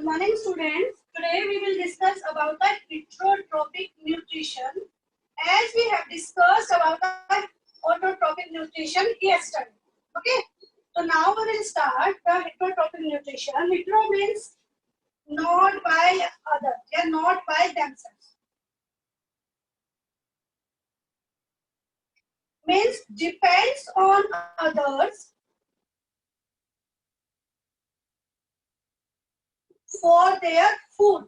Good morning, students. Today we will discuss about the heterotrophic nutrition, as we have discussed about the autotrophic nutrition yesterday. Okay, so now we will start the heterotrophic nutrition. Hetero means not by others; they are not by themselves. Means depends on others for their food.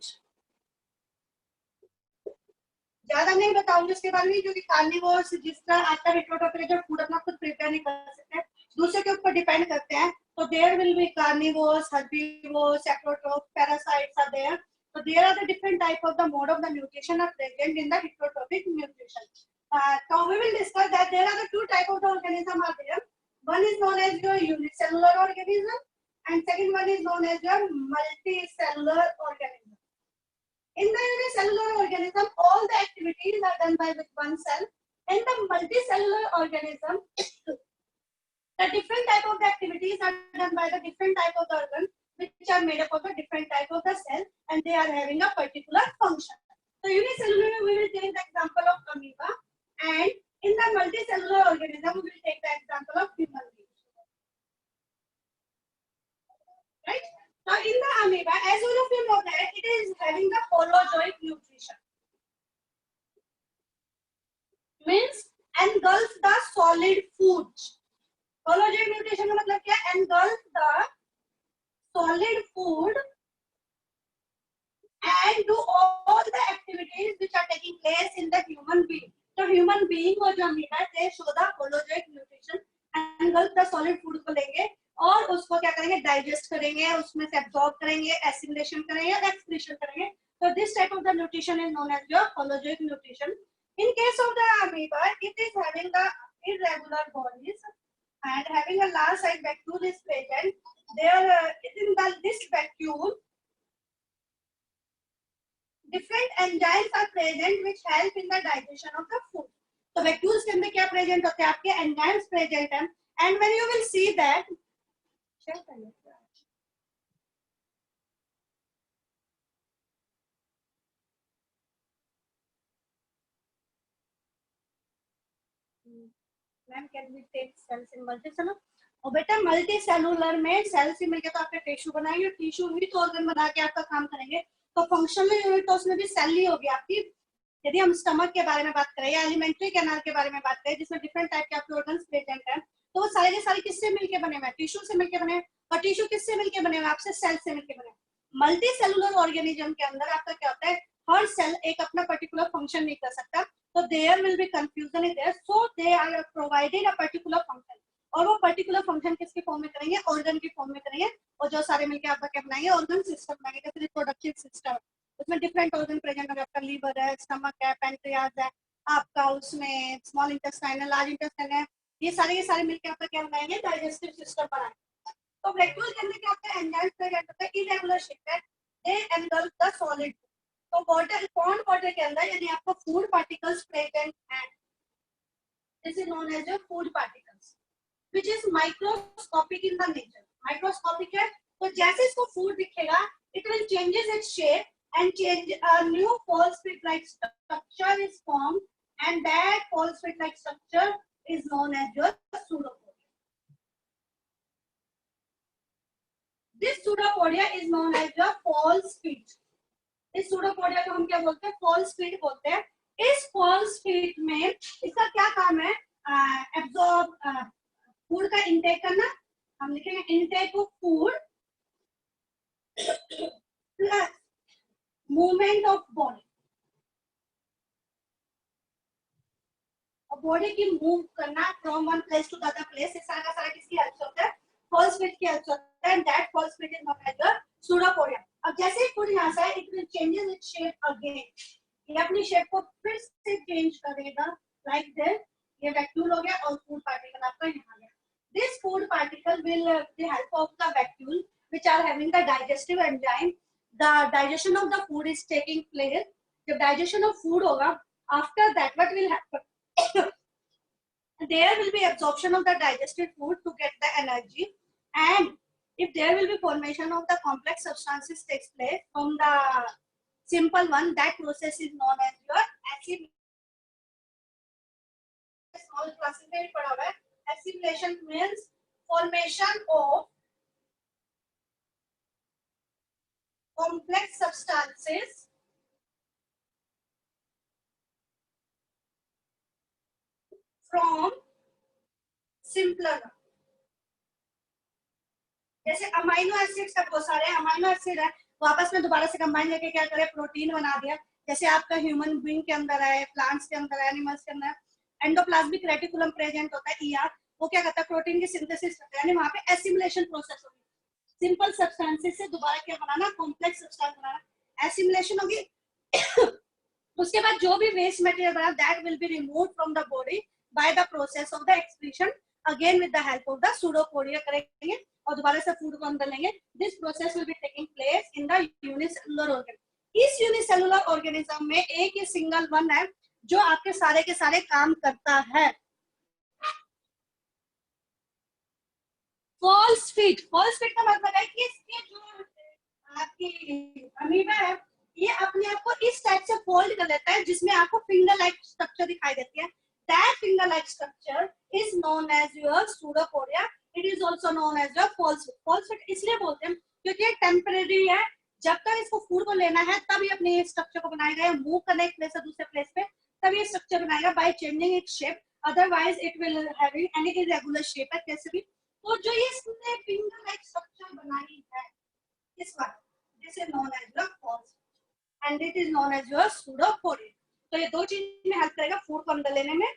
ज्यादा नहीं बताऊंगी उसके बारे में, क्योंकि carnivores जिस तरह आता है हेटेरोट्रोफिक जो फूड अपना खुद प्रिपेयर नहीं कर सकते, दूसरे के ऊपर डिपेंड करते हैं. तो there will be carnivores, herbivores, saprotroph, parasites are there. So there are the different type of the mode of the nutrition are present in the heterotrophic nutrition. So we will discuss that there are the two type of the organism are there. One is known as your unicellular organism, and second one is known as your multicellular organism. In the unicellular organism, all the activities are done by with one cell. In the multicellular organism, the different type of the activities are done by the different type of the organ, which are made up of the different type of the cell, and they are having a particular function. So unicellular, we will take the example of amoeba, and in the multicellular organism, we will take the example of human beings. Right? Now, in the amoeba, as all of you know that it is having the holozoic nutrition. Means engulf the solid food. Holozoic nutrition का मतलब क्या? Engulf the solid food and do all the activities which are taking place in the human being. So human being और जो amoeba है, they show the holozoic nutrition. Engulf the solid food को लेंगे और उसको क्या करेंगे? डाइजेस्ट करेंगे, उसमें से एब्जॉर्ब करेंगे, एसिमिलेशन करेंगे और एक्सक्रीशन करेंगे. So this type of the nutrition is known as your holozoic nutrition. In case of the amoeba, it is having the irregular bodies and having a large size vacuole is present. There in this vacuole, different enzymes are present which help in the digestion of the food. So vacuoles के अंदर क्या present होते हैं? आपके enzymes present हैं. And when you will see that, ma'am can we take cells in multicellular? और बेटा multicellular में सेल से मिलकर तो आपके टिश्यू बनाएंगे, टिश्यू भी तो ऑर्गन बना के आपका काम करेंगे. तो फंक्शनल यूनिट तो उसमें भी सेल ही होगी आपकी. यदि हम स्टमक के बारे में बात करें या एलिमेंट्री कैनाल के बारे में बात करें, जिसमें डिफरेंट टाइप के आपके ऑर्गन्स प्रेजेंट हैं, तो वो सारे के सारे किससे मिलकर बने हुए हैं? टिश्यू से मिलकर बने. और टिश्यू किससे मिलकर बने हुए? आपसे सेल से मिलकर बने. मल्टीसेलुलर ऑर्गेनिज्म के अंदर आपका क्या होता है? हर सेल एक अपना पर्टिकुलर फंक्शन नहीं कर सकता. So there will be confusion in there. So they are provided a particular function. और वो पर्टिकुलर फंक्शन किसके फॉर्म में करेंगे? ऑर्गन के फॉर्म में करेंगे. और जो सारे मिलकर आपका क्या बनाएंगे? ऑर्गन सिस्टम बनाएंगे. जैसे रिप्रोडक्टिव सिस्टम, उसमें डिफरेंट ऑर्गन प्रेजेंट है. आपका लीवर है, स्टमक है, पैंक्रियाज है, आपका उसमें स्मॉल इंटेस्टाइन है, लार्ज इंटेस्टाइन है. ये सारे के सारे मिलकर आपका क्या बनाएंगे? डाइजेस्टिव सिस्टम बनाएंगे. तो वैक्यूल के अंदर क्या आपका एंजाइम प्रेजेंट होता है? इरेगुलर शेप है. They engulf the solid. तो वाटर, पॉन्ड वाटर के अंदर यदि आपको फूड पार्टिकल्स प्रेजेंट हैं, this is known as food particles, which is microscopic in the nature. Microscopic है, तो जैसे इसको फूड दिखेगा, it will changes its shape and change a new false-spit like structure is formed, and that false-spit like structure is known as your pseudopodia. This pseudopodia is known as your false-spit. इस pseudopodia को हम क्या बोलते हैं? False feet बोलते हैं. इस false feet में इसका क्या काम है? एब्जॉर्ब फूड का इनटेक करना. हम लिखेंगे intake of food plus movement of body. और बॉडी की मूव करना from one place to other place, सारा का सारा किसकी हेल्प से होता है? फॉल्स फीट की हेल्प से होता है. And that false feet is known as the pseudopodia. अब जैसे ही फूड यहाँ से आए, it will changes its shape again. ये अपनी शेप को फिर से चेंज करेगा लाइक दिस. ये वैक्यूल हो गया और फूड पार्टिकल आपका यहाँ गया. This food particle will with the help of the vacuole which are having the digestive enzyme, the digestion of the food is taking place. जब डाइजेशन ऑफ फूड होगा, after that what will happen? There will be absorption of the digested food to get the energy, and if there will be formation of the complex substances takes place from the simple one, that process is known as your assimilation. Small classified पढ़ा हुआ है. Assimilation means formation of complex substances from simpler one. जैसे amino acids का बहुत सारे amino acid है, वो आपस में दोबारा से कंबाइन करके क्या करे, प्रोटीन बना दिया. जैसे आपका ह्यूमन बीइंग के अंदर है, प्लांट्स के अंदर है, एनिमल्स के अंदर एंडोप्लाज्मिक रेटिकुलम प्रेजेंट होता है, ईआर, वो क्या करता है, प्रोटीन की सिंथेसिस करता है, यानी वहां पे एसिमिलेशन प्रोसेस होगी. सिंपल सब्सटेंसेस से दोबारा क्या बनाना, कॉम्प्लेक्स सब्सटेंस बनाना, एसिमिलेशन होगी. उसके बाद जो भी वेस्ट मटेरियल बना, that will be removed from the body by the process of the excretion, again with the help of the pseudopodia करेंगे और दोबारा से फूड को अंदर लेंगे. This process will be taking place in the unicellular organism. इस unicellular organism में एक ही सिंगल वन है जो आपके सारे के सारे काम करता है. False feet. फॉल्स फिट का मतलब है कि इसके जो आपकी अमीबा है, ये अपने आप को इस टाइप से फोल्ड कर लेता है जिसमें आपको फिंगर लाइक स्ट्रक्चर दिखाई देती है. That finger like structure is known as your pseudopodia. It is also known as your false feet. False feet इसलिए बोलते हैं क्योंकि ये टेम्परेरी है. जब तक इसको फूड को लेना है तब ये अपने स्ट्रक्चर को बनाएगा, या मूव करना एक प्लेस से दूसरे प्लेस पे तब ये स्ट्रक्चर बनाएगा by changing its shape. Otherwise it will having any irregular shape है कैसे भी. तो जो ये इसने फिंगर लाइक स्ट्रक्चर बनाई है इस बार, this is known as your false and it is known as your pseudopodia. तो ये दो चीज में हेल्प करेगा फूड को अंदर लेने में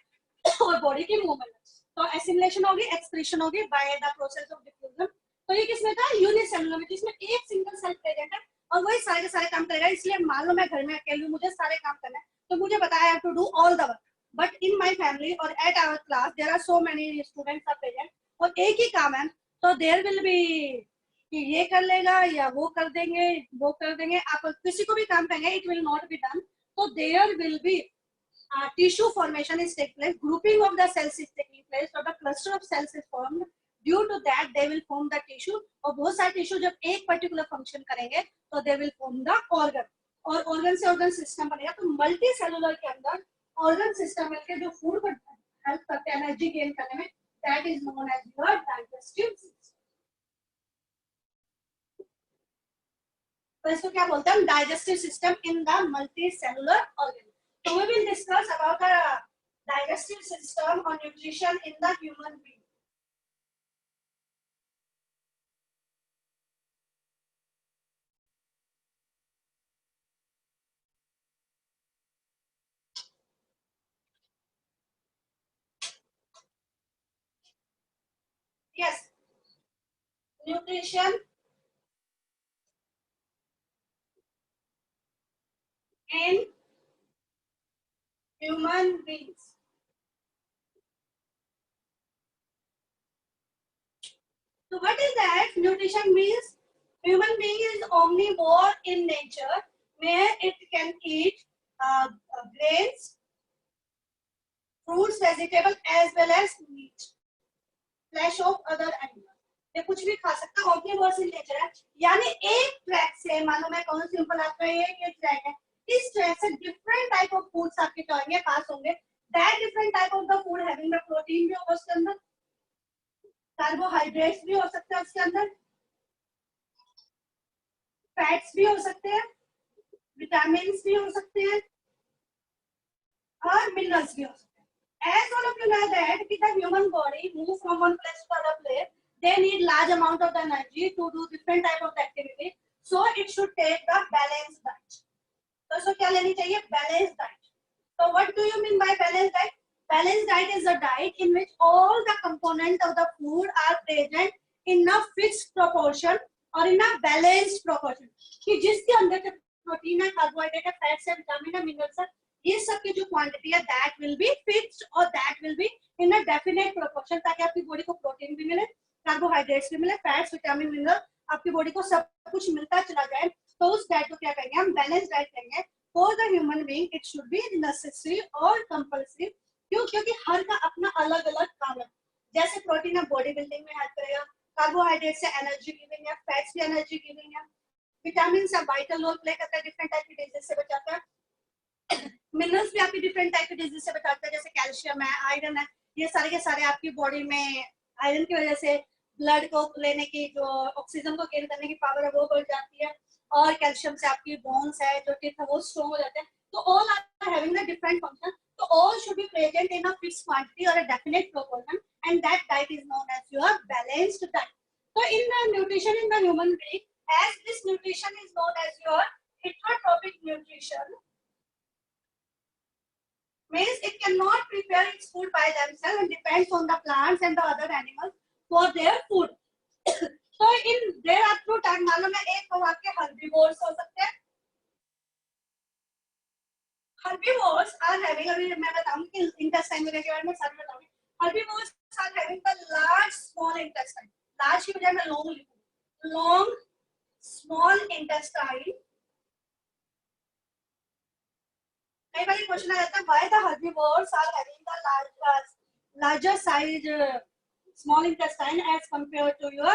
और बॉडी की मूवमेंट. तो एसिमिलेशन होगी, एक्सक्रीशन होगी by the process of diffusion. तो ये किसमें था, यूनिसेलुलर में, जिसमें एक सिंगल सेल प्रेजेंट है और वही सारे के सारे काम करेगा. इसलिए मान लो मैं घर में अकेली हूँ, मुझे सारे काम करना है, तो मुझे बताया to do all the work. But in my family और at our class there are so many students are present और एक ही काम है, तो देयर विल बी कि ये कर लेगा या वो कर देंगे, वो कर देंगे. आप किसी को भी काम करेंगे, it will not be done. तो there will be tissue formation is taking place, grouping of the cells is taking place, or the cluster of cells is formed. Due to that they will form the tissue. और बहुत सारे tissue जब एक particular function करेंगे तो they will form the organ. और organ से organ system बनेगा. तो मल्टी सेलुलर के अंदर ऑर्गन सिस्टम मिलकर जो फूड को हेल्प करते हैं एनर्जी गेन करने में, that is known as your digestive system. तो इसको क्या बोलते हैं, digestive system in the multi cellular organ. So we will discuss about the digestive system or nutrition in the human being. Yes, nutrition in human beings. So what is that? Nutrition means human being is omnivore in nature, where it can eat grains, fruits, vegetables as well as meat, flesh of other animals. ये कुछ भी खा सकता है, omnivore in nature है. यानी एक track से, मान लो मैं कहूँ सिंपल आपका ये ट्रैक है, इस ट्रैक से डिफरेंट टाइप ऑफ फूड्स आपके क्या होंगे, पास होंगे. That different type of the food having the protein भी होगा उसके अंदर, कार्बोहाइड्रेट्स भी हो सकते हैं उसके अंदर, फैट्स भी हो सकते हैं, विटामिन भी हो सकते हैं और मिनरल्स भी हो सकते हैं. As all of you know that if the human body moves from one place to another place, they need large amount of the energy to do different type of activity. So it should take the balanced diet. तो इसको क्या लेनी चाहिए, balanced diet. So what do you mean by balanced diet? Balanced diet is a diet in which all the components of the food are present in a fixed proportion or in a balanced proportion. कि जिसके अंदर के protein है, carbohydrate है, fats है, vitamin है, minerals है, ये सब की जो क्वांटिटी है दैट विल बी फिक्स्ड और that will be in a definite proportion, ताकि आपकी बॉडी को प्रोटीन भी मिले, कार्बोहाइड्रेट्स भी मिले, फैट्स, विटामिन, मिनरल, आपकी बॉडी को सब कुछ मिलता चला जाए. तो उस डाइट को क्या कहेंगे हम, बैलेंस डाइट कहेंगे. For the human being it should be necessary और कंपल्सरी. क्यों, क्योंकि हर का अपना अलग अलग काम है. जैसे प्रोटीन है बॉडी बिल्डिंग में हेल्प करेगा, कार्बोहाइड्रेट से एनर्जी गिविंग है, फैट्स भी एनर्जी गिविंग है, विटामिन से वाइटल रोल प्ले करता है, डिफरेंट टाइप की डिजीज से बचाता है, मिनरल्स भी आपकी डिफरेंट टाइप की डिजीज से बचाता है, जैसे कैल्शियम है, आयरन है, ये सारे के सारे आपकी बॉडी में आयरन की वजह से ब्लड को लेने की, जो ऑक्सीजन को गेन करने की पावर है वो बढ़ जाती है, और कैल्शियम से आपकी बोन्स है, जो टीथ है वो स्ट्रॉन्ग हो जाते हैं. तो all are having the different function. So all should be present in a fixed quantity or a definite proportion, and that diet is known as your balanced diet. So in the nutrition in the human being, as this nutrition is known as your heterotropic nutrition, means it cannot prepare its food by themselves and depends on the plants and the other animals for their food. So in there are two types. मालूम है, एक तो आपके herbivores हो सकते हैं. Herbivores are having, अभी मैं बताऊंगी कि intestine के बारे में सारे बताऊंगी. Herbivores are having the large small intestine. Large की बजाय मैं long लिखूं. Long small intestine. कई बार क्वेश्चन आ जाता है, why the herbivores are having the larger size small intestine as compared to your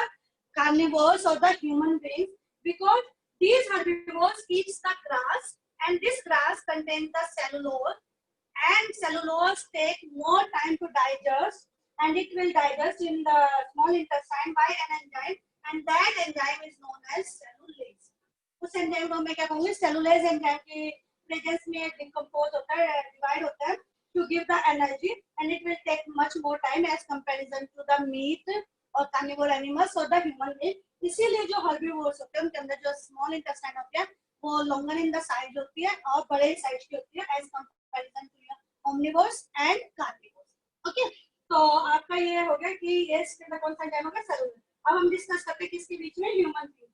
carnivores or the human beings? Because these herbivores eat the grass, and this grass contains the cellulose, and cellulose take more time to digest, and it will digest in the small intestine by an enzyme, and that enzyme is known as cellulase. उस enzyme को मैं क्या कहूँगी, cellulase enzyme की presence में decompose होता है, divide होता है to give the energy, and it will take much more time as comparison to the meat or carnivore animals or the human being. इसीलिए जो herbivores होते हैं उनके अंदर जो small intestine होती है वो longer in the size होती है और बड़े size की होती है as comparison to your omnivores and carnivores. Okay, तो आपका ये हो गया कि ये कौन सा एंजाइम होगा, सेलुलोज. अब हम डिस्कस करते हैं किसके बीच में, human being.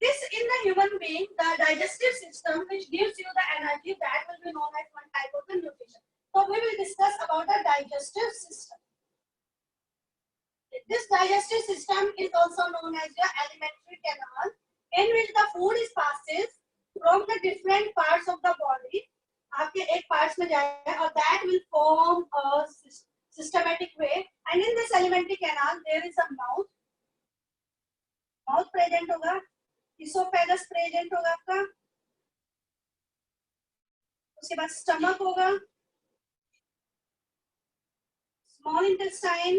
This in the human being, the digestive system which gives you the energy, that will be known as one type of the nutrition. So we will discuss about the digestive system. This digestive system is also known as the alimentary canal, in which the food is passes from the different parts of the body. आपके एक parts में जाएगा और that will form a systematic way. And in this alimentary canal there is a mouth. Mouth present होगा. Oesophagus present होगा आपका, उसके बाद स्टमक होगा, small intestine,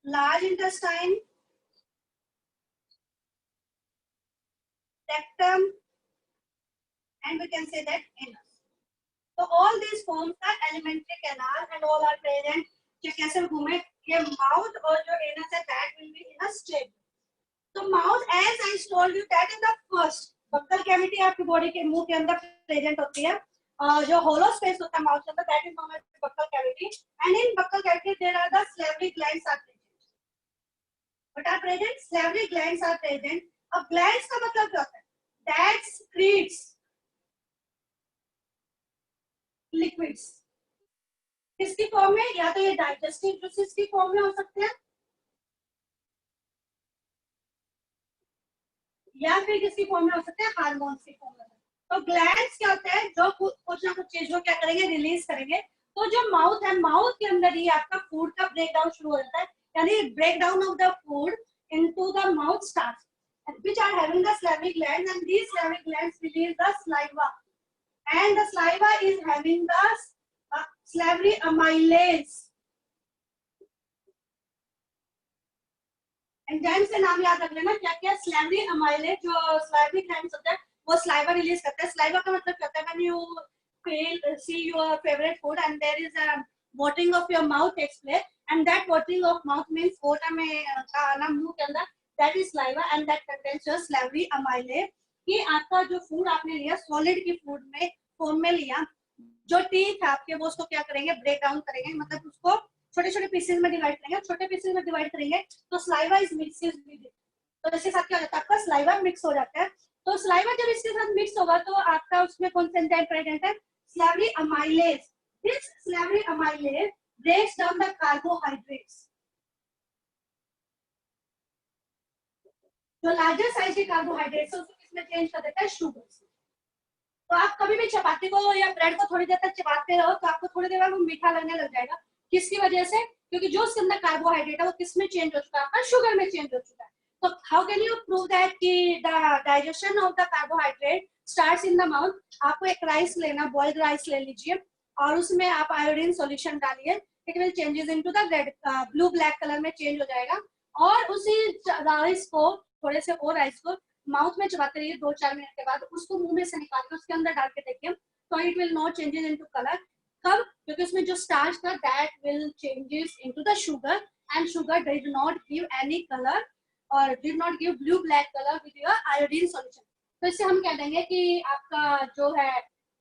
large intestine, rectum, and we can say that anus. So all these forms are alimentary canal and all are present. जो कैसे घूमे, ये माउथ और जो एनस है that will be in a straight. So mouth, as I told you, that is the first buccal cavity आपकी body के मुंह के अंदर प्रेजेंट होती है. जो hollow space होता है माउथ के अंदर, that is known as buccal cavity. And in buccal cavity there are the salivary glands are present. What are present? Salivary glands are present. अब glands का मतलब क्या होता है? That secretes liquids. किसकी फॉर्म में? या तो ये डाइजेस्टिव जूसेस की फॉर्म में हो सकते हैं, या फिर किसकी फॉर्म में हो सकते हैं, हार्मोन्स की फॉर्म में. तो ग्लैंड्स क्या होता है, जो कुछ ना कुछ चीजों क्या करेंगे, रिलीज करेंगे. तो जो माउथ है, माउथ के अंदर ही आपका फूड का ब्रेक डाउन शुरू हो जाता है, यानी break down of the food into the mouth starts, which are having the salivary glands, and these salivary glands release the saliva, and the saliva is having the salivary amylase. Enzyme से नाम याद रख लेना क्या क्या. salivary amylase, जो salivary glands होता है वो saliva रिलीज करता है. saliva का मतलब क्या होता है, when you feel see your favorite food and there is a watering of your mouth takes place, and that watering of mouth means water में आना मुंह के अंदर, that is saliva, and that contains your salivary amylase. कि आपका जो food आपने लिया सॉलिड की फूड में फॉर्म में लिया, जो टीथ है आपके वो उसको क्या करेंगे, ब्रेक डाउन करेंगे, मतलब उसको छोटे छोटे पीसेस में डिवाइड करेंगे. छोटे पीसेस में डिवाइड करेंगे तो saliva is mixes with it, तो इसके साथ क्या हो जाता है, आपका स्लाइवा मिक्स हो जाता है. तो स्लाइवा जब इसके साथ मिक्स होगा तो आपका उसमें कौन सा एंजाइम प्रेजेंट है, salivary amylase. This salivary amylase breaks down the carbohydrates. जो लार्जर साइज के कार्बोहाइड्रेट्स है उसको किसमें चेंज कर देता है, शुगर. तो आप कभी भी चपाती को या ब्रेड को थोड़ी देर तक चबाते रहो तो आपको थोड़ी देर बाद वो मीठा लगने लग जाएगा। किसकी वजह से? क्योंकि जो उसके अंदर कार्बोहाइड्रेट है वो किस में चेंज हो चुका है? आपका शुगर में चेंज हो चुका है। तो how can you prove that कि the digestion of the carbohydrate starts in the mouth? आपको एक राइस लेना, बॉइल्ड राइस ले लीजिए और उसमें आप आयोडीन सॉल्यूशन डालिए, it will changes into the red blue black colour में चेंज हो जाएगा। और उसी राइस को, थोड़े से और राइस को माउथ में चबाते रहिए 2-4 मिनट के बाद उसको मुंह में से निकाल के उसके अंदर डाल के देखिए, तो it will not changes into colour. कब? क्योंकि उसमें जो स्टार्च था that will changes into the sugar, and sugar did not give any colour और did not give blue black colour with your iodine solution. तो इससे हम कह देंगे कि आपका जो है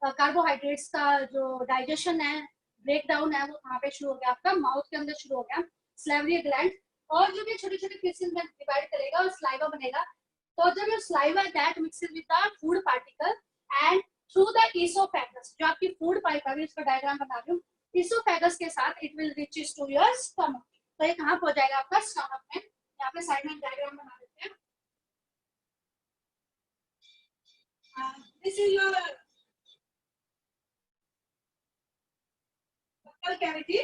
कार्बोहाइड्रेट्स का जो डाइजेशन है, ब्रेक डाउन है, वो कहाँ पे शुरू हो गया? आपका माउथ के अंदर शुरू हो गया, सैलिवरी ग्लैंड। और जो भी छोटे छोटे पीसेस में डिवाइड करेगा और स्लाइवा बनेगा। तो जब ये saliva that mixes with the food particle and through the oesophagus, जो आपकी फूड पाइप है, इसका डायग्राम बना रही हूँ, इसोफेगस के साथ it will reaches to your stomach. तो ये कहाँ पहुंच जाएगा? आपका स्टमक में। यहाँ पे साइड में डायग्राम बना देते हैं। This is your buccal cavity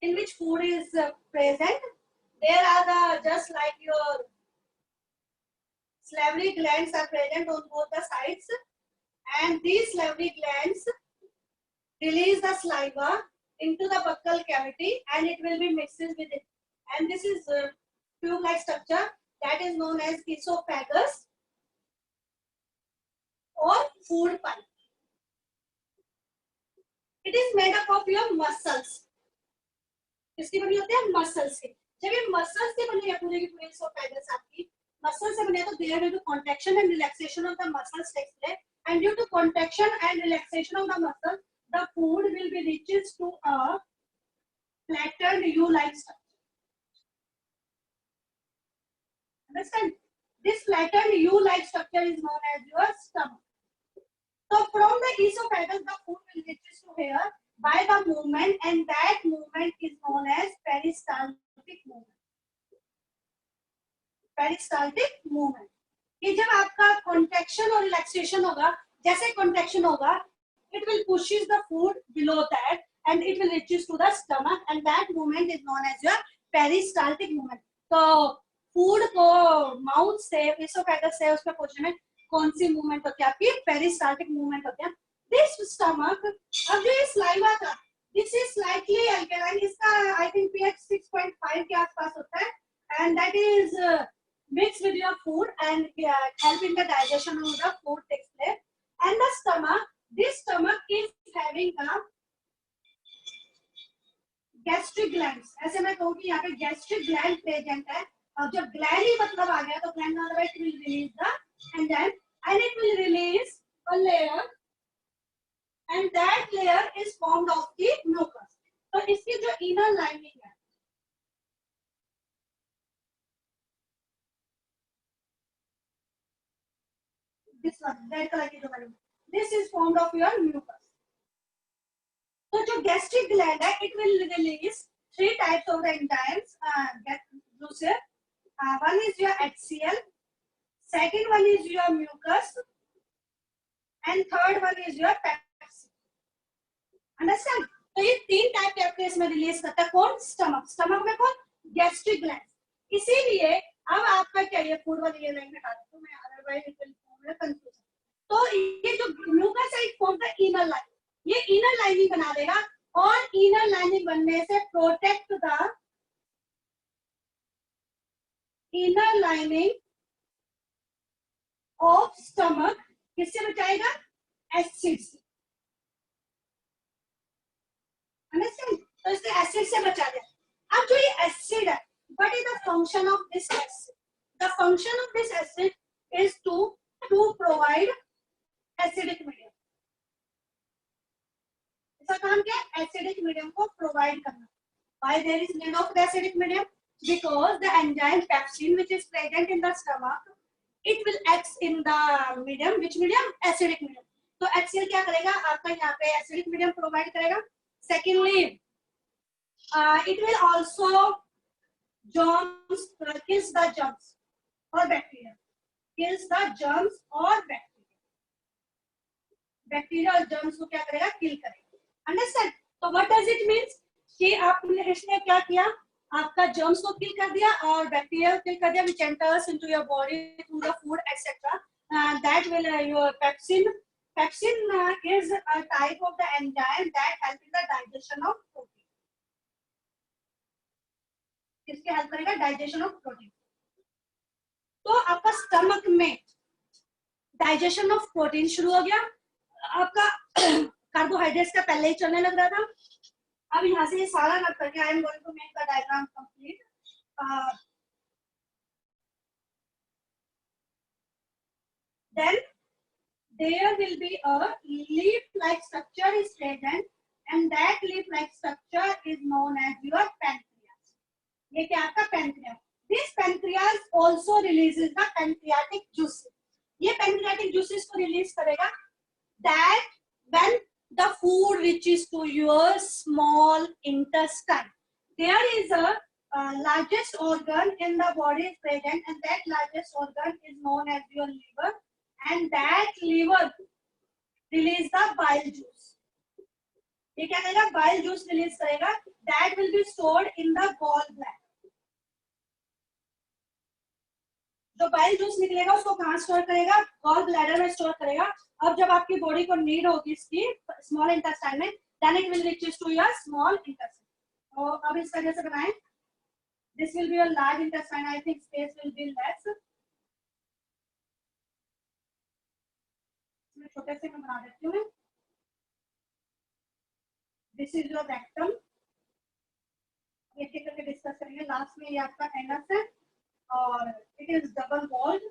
in which food is present. There are the just like your salivary glands are present on both the sides, and these salivary glands release the saliva into the buccal cavity and it will be mixed with it. And this is tube-like structure that is known as esophagus or food pipe. It is made up of your muscles. किसकी बनी होती है? Muscles की। जब ये muscles से बनी है पूरी की पूरी esophagus आपकी मसल से बने, तो there will be contraction and relaxation of the muscles takes place, and due to contraction and relaxation of the muscle, the food will be reaches to a flattened U-like structure. Understand? This flattened U-like structure is known as your stomach. So from the esophagus, the food will reaches to here by the movement, and that movement is known as peristaltic movement. Peristaltic movement. कि जब आपका contraction और relaxation होगा, जैसे contraction होगा it will pushes the food below that and it will reaches to the stomach, and that movement is known as your peristaltic movement. तो food को mouth से, इसोफेगस से उसमें पहुंचने में कौन सी मूवमेंट होती है? आपकी पेरिस्टाल्टिक मूवमेंट होती है। दिस स्टमक, अब जो ये स्लाइवा था, दिस इज स्लाइटली अल्कलाइन, इसका आई थिंक pH 6.5 के आसपास होता है, and that is mixed with your food and help in the digestion of the food takes place. And the stomach, this stomach is having a gastric glands. ऐसे मैं कहूँ कि यहाँ पे gastric gland present है, और जब gland ही मतलब आ गया तो gland मतलब it will release the enzyme and it will release a layer, and that layer is formed of the mucus. तो इसकी जो inner lining है, this one, red color की जो बनी, this is formed of your mucus. तो जो gastric gland है, it will release 3 types of the enzymes. One is your HCl, second one is your mucus, and third one is your pepsin. Understand? तो ये 3 type के आपके इसमें release करता है कौन? स्टमक। स्टमक में कौन? Gastric gland. इसीलिए अब आपका क्या ये फूड वाली ये लाइन हटा दूं मैं, otherwise it will form confusion. तो ये जो म्यूकस है it form the inner line, ये इनर लाइनिंग बना देगा, और इनर लाइनिंग बनने से protect the inner lining of stomach, किससे बचाएगा? एसिड से। अंडरस्टैंड? तो इससे एसिड से बचा दिया। अब जो ये एसिड है, what is the function of this acid? The function of this acid is to provide acidic medium. इसका काम क्या है? एसिडिक मीडियम को प्रोवाइड करना। Why there is need of the acidic medium? Because the enzyme pepsin which is present in the stomach, it will act in the medium. Which medium? Acidic medium. तो HCl क्या करेगा? आपका यहाँ पे acidic medium provide करेगा। Secondly, it will also kills the germs or bacteria. kills the germs और bacteria और germs को क्या करेगा, किल करेगा. अंडरस्टैंड? तो व्हाट डज इट मींस कि आपने इसने क्या किया, आपका जर्म्स को किल कर दिया और बैक्टीरिया को किल कर दिया, which enters into your body through the food etc. That will your pepsin is a type of the enzyme that help in the digestion of protein. किसके हेल्प करेगा, डाइजेशन ऑफ प्रोटीन. तो आपका stomach में digestion of protein शुरू हो गया. आपका carbohydrates का पहले ही चलने लग रहा था. अब यहाँ से ये सारा नोट करके I am going to make the diagram complete. Then there will be a leaf-like structure is present, and that leaf-like structure is known as your pancreas. ये क्या आपका pancreas. This pancreas also releases the pancreatic juices. ये pancreatic juices को release करेगा. That when the food reaches to your small intestine, there is a largest organ in the body is present, and that largest organ is known as your liver, and that liver release the bile juice. ये क्या करेगा, bile juice release करेगा. That will be stored in the gallbladder. जो bile juice निकलेगा उसको कहाँ store करेगा, gall bladder में स्टोर करेगा. अब जब आपकी बॉडी को नीड होगी इसकी स्मॉल इंटेस्टाइन में, then it will reaches to your small intestine. तो अब इस तरह से बनाएं. This will be your large intestine. I think space will be less. मैं छोटे से मैं बना देती हूँ. This is your rectum. एक एक करके डिस्कस करेंगे. लास्ट में ये आपका एनस है और it is double walled.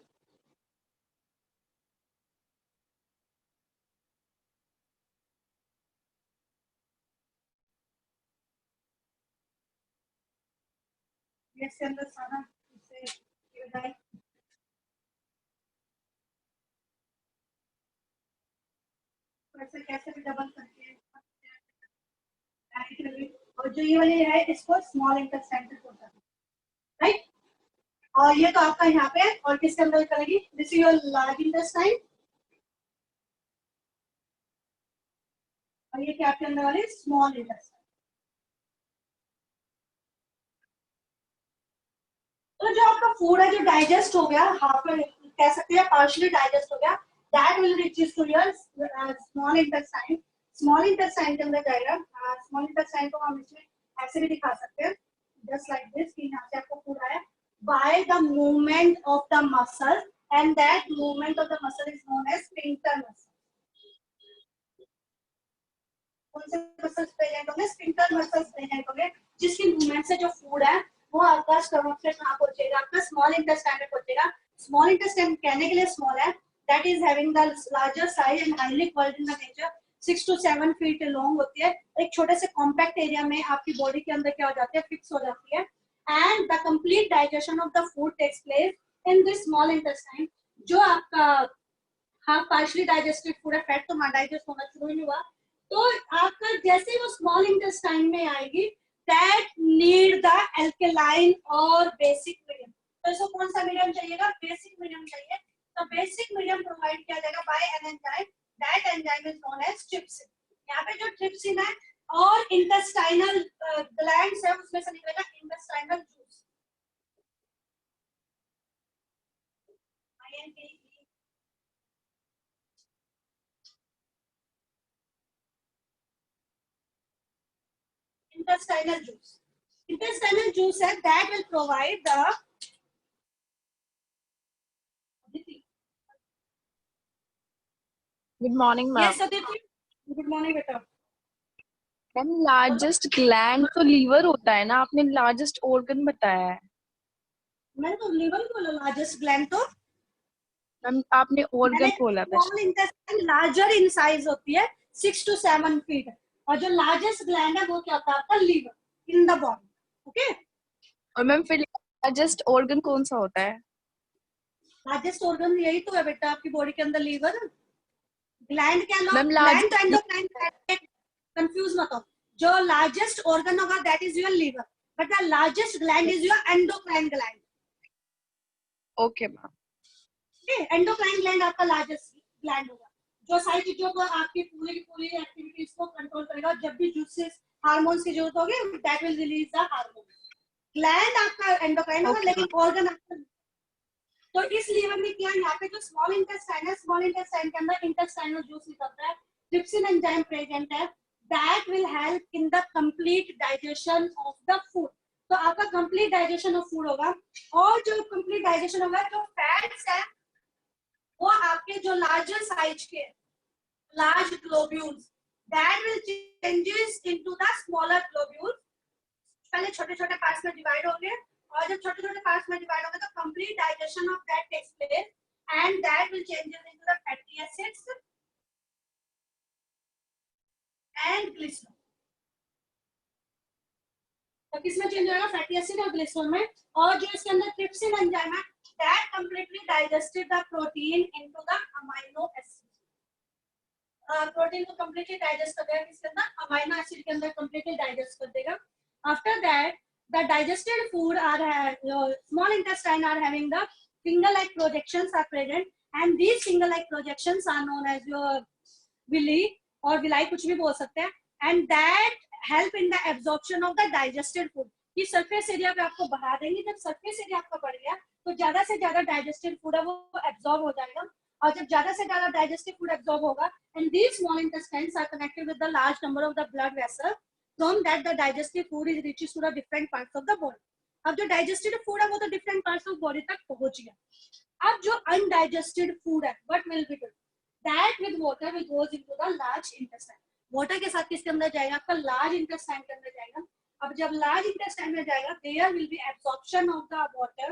इसके अंदर सारा इसे ऐसे कैसे भी डबल करके. और जो ये वाली है इसको स्मॉल इंटेस्टाइन तक होता है, राइट. और ये तो आपका यहाँ पे, और किसके अंदर करेगी, this is your large intestine. और ये क्या आपके अंदर वाली स्मॉल इंटेस्टाइन. तो जो आपका फूड है जो डाइजेस्ट हो गया, हाफ कह सकते हैं पार्शियली डाइजेस्ट हो गया, that will reaches to your small intestine. Small intestine के अंदर जाएगा. स्मॉल इंटेस्टाइन को हम इसमें ऐसे भी दिखा सकते हैं, जस्ट लाइक दिस, कि यहाँ से आपको फूड आया by the movement of the muscle, and that movement of the muscle is known as sphincter muscle. कौन से मसल्स प्रेजेंट होंगे, स्फिंक्टर मसल्स प्रेजेंट होंगे, जिसकी मूवमेंट से जो फूड है वो आपका स्टमक से कहाँ पहुंचेगा, आपका स्मॉल इंटेस्टाइन में पहुंचेगा. स्मॉल इंटेस्टाइन कहने के लिए स्मॉल है, that is having the larger size and highly quality in the nature. 6 to 7 feet long होती है. एक छोटे से कॉम्पैक्ट एरिया में आपकी बॉडी के अंदर क्या हो जाती है, फिक्स हो जाती है. And the complete digestion of the food takes place in this small intestine. जो आपका हाँ partially digested food है, फैट तो डाइजेस्ट होना शुरू नहीं हुआ, तो आपका जैसे ही वो स्मॉल इंटेस्टाइन में आएगी, that need the alkaline और बेसिक मीडियम. तो इसको कौन सा मीडियम चाहिएगा, बेसिक मीडियम चाहिए. तो बेसिक मीडियम प्रोवाइड किया जाएगा by an enzyme. That enzyme is known as trypsin. यहाँ पे जो ट्रिप्सिन है और इंटेस्टाइनल ग्लैंड्स है उसमें से निकलेगा intestinal juice. intestinal juice. Intestinal juice है that will provide the Good morning, ma'am. yes Aditi, good morning बेटा. मैम लार्जेस्ट ग्लैंड तो लीवर होता है ना, आपने लार्जेस्ट ऑर्गन बताया है. मैंने तो लीवर ही बोला लार्जेस्ट ग्लैंड. तो मैम आपने ऑर्गन बोला था. Small intestine larger in size होती है 6 to 7 फीट, और जो लार्जेस्ट ग्लैंड है वो क्या होता है आपका liver in the body. Okay. और मैम फिर लार्जेस्ट ऑर्गन कौन सा होता है? लार्जेस्ट ऑर्गन यही तो है बेटा आपकी बॉडी के अंदर, लीवर. ग्लैंड क्या लो, मैम ग्लैंड तो एंडोक्राइन, कंफ्यूज मत हो. जो लार्जेस्ट ऑर्गन होगा that is your liver, but the largest gland is your endocrine gland. Okay ma'am. Endocrine gland आपका लार्जेस्ट ग्लैंड होगा, जो सारी चीजों को आपकी पूरी की पूरी एक्टिविटीज को कंट्रोल करेगा। जब भी जूसेस हार्मोन्स की जरूरत होगी, that will release the hormone. Gland आपका एंडोक्राइन होगा, लेकिन ऑर्गन आपका। तो इस लीवर में क्या, यहाँ पे जो स्मॉल इंटेस्टाइन है, स्मॉल इंटेस्टाइन के अंदर इंटेस्टाइनल जूस निकलता है, ट्रिप्सिन एंजाइम प्रेजेंट है, that will help in the complete digestion of the food. तो आपका कंप्लीट डाइजेशन ऑफ फूड होगा। और जो कंप्लीट डाइजेशन होगा, जो फैट्स है वो आपके जो लार्जर साइज के large globules, that will changes into the smaller globules. पहले छोटे छोटे पार्ट्स में डिवाइड होंगे, और जब छोटे छोटे पार्ट्स में डिवाइड होंगे तो complete digestion of that takes place, and that will changes into the fatty acids and glycerol. तो किसमें चेंज होगा, फैटी एसिड और ग्लिसरॉल में। और जो इसके अंदर ट्रिप्सिन एंजाइम है, that completely digested the protein into the amino acid. Protein को कंप्लीटली डाइजेस्ट कर देगा, किसके अंदर, अमाइनो एसिड के अंदर कंप्लीटली डाइजेस्ट कर देगा। After that the digested food are your small intestine are having the finger like projections are present, and these finger like projections are known as your villi or villi, कुछ भी बोल सकते हैं, and that help in the absorption of the digested food। ये surface area पे आपको बढ़ा देंगे। जब सरफेस एरिया आपका बढ़ गया तो ज्यादा से ज्यादा डाइजेस्टेड फूड है वो एब्जॉर्ब हो जाएगा, और जब ज्यादा से ज्यादा डाइजेस्टेड फूड एब्जॉर्ब होगा, and these small intestines are connected with the large number of the blood vessels, from that the digestive food is reaches to the different parts of the body। अब जो digested food है वो तो different parts of body तक पहुंच गया। अब जो undigested food है, what will be done, that with water will goes into the large intestine। water के साथ किसके अंदर जाएगा, आपका large intestine के अंदर जाएगा। अब जब large intestine में जाएगा, there will be absorption of the water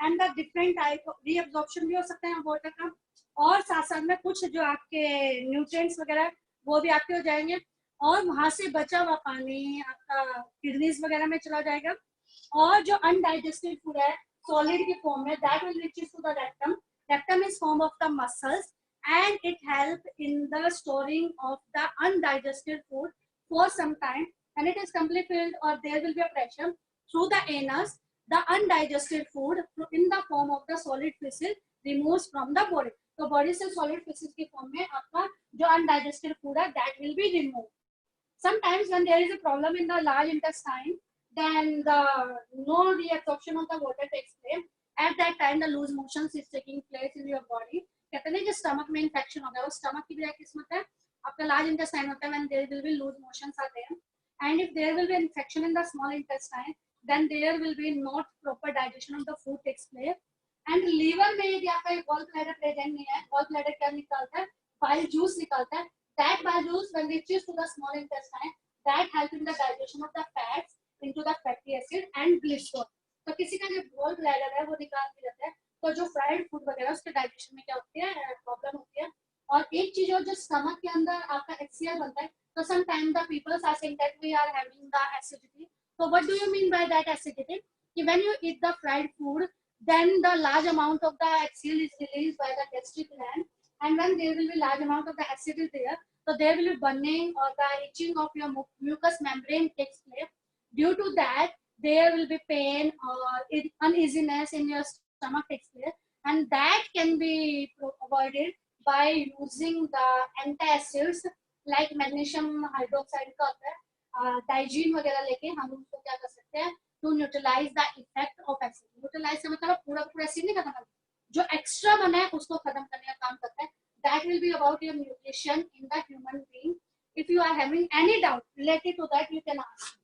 and the different type of reabsorption भी हो सकता है water का, और साथ साथ में कुछ जो आपके nutrients वगैरह वो भी आपके हो जाएंगे, और वहां से बचा हुआ पानी आपका किडनीज वगैरह में चला जाएगा। और जो अनडाइजेस्टेड फूड है सॉलिड की फॉर्म में, that will reaches to the rectum. Rectum is form of the muscles and it help in the storing of the undigested food for some time, and it is complete filled और there will be a pressure through the anus. The undigested food in the form of the solid faeces removes from the body. तो body से solid faeces की form में आपका जो undigested food है that will be remove. Sometimes when there is a problem in the large intestine, then the no reabsorption of the water takes place. At that time, the loose motions is taking place in your body. कहते हैं जो stomach में infection हो गया, वो stomach की भी एक किस्मत है, आपका large intestine होता है, when there will be loose motions are there, and if there will be infection in the small intestine, then there will be not proper digestion of the food takes place. And liver में यदि आपका gall bladder present नहीं है, gall bladder क्या निकालता है, bile juice निकालता है। That bile juice when reaches to the small intestine, that helps in the digestion of the fats into the fatty acid and glycerol। तो किसी का जो gall bladder है वो निकाल दिया जाता है, तो जो फ्राइड फूड वगैरह उसके डाइजेशन में क्या होती है, प्रॉब्लम होती है। और एक चीज और जो स्टमक के अंदर आपका HCl बनता है, तो sometime the peoples are saying that we are having the acidity. तो what do you mean by that acidity, कि when you eat the fried food, then the large amount of the HCl is released by the gastric gland, and when there will be large amount of the acid is there, so there will be burning or the itching of your mucous membrane takes place. Due to that, there will be pain or uneasiness in your stomach takes place, and that can be avoided by using the antacids like magnesium hydroxide का होता है, Digene वगैरह लेके हम उसको क्या कर सकते हैं, to neutralize the effect of acid। neutralize का मतलब पूरा पूरा एसिड नहीं खत्म करना, जो एक्स्ट्रा बना है उसको खत्म करने का काम करता है। that will be about your nutrition in the human being। if you are having any doubt related to that, you can ask।